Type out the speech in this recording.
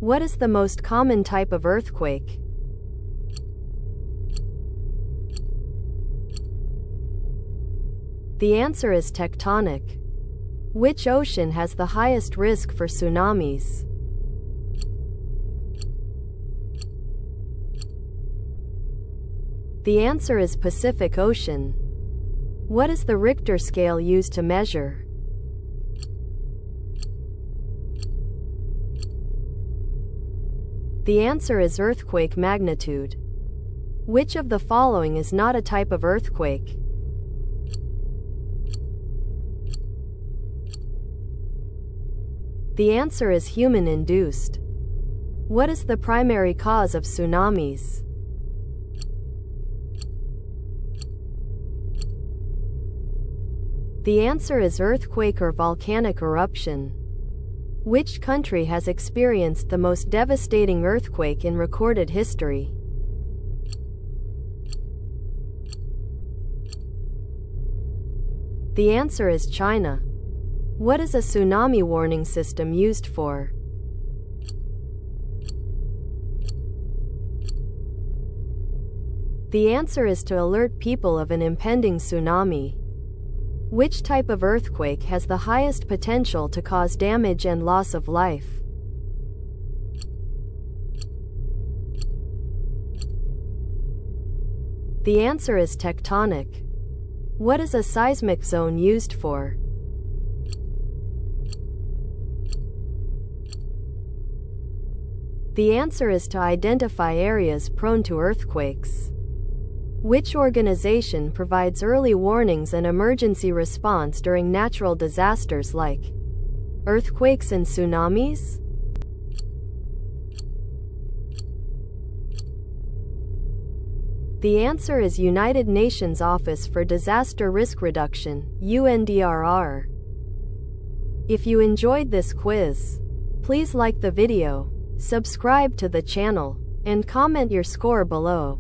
What is the most common type of earthquake? The answer is tectonic. Which ocean has the highest risk for tsunamis? The answer is Pacific Ocean. What is the Richter scale used to measure? The answer is earthquake magnitude. Which of the following is not a type of earthquake? The answer is human-induced. What is the primary cause of tsunamis? The answer is earthquake or volcanic eruption. Which country has experienced the most devastating earthquake in recorded history? The answer is China. What is a tsunami warning system used for? The answer is to alert people of an impending tsunami. Which type of earthquake has the highest potential to cause damage and loss of life? The answer is tectonic. What is a seismic zone used for? The answer is to identify areas prone to earthquakes. Which organization provides early warnings and emergency response during natural disasters like earthquakes and tsunamis? The answer is United Nations Office for Disaster Risk Reduction, UNDRR. If you enjoyed this quiz, please like the video, subscribe to the channel, and comment your score below.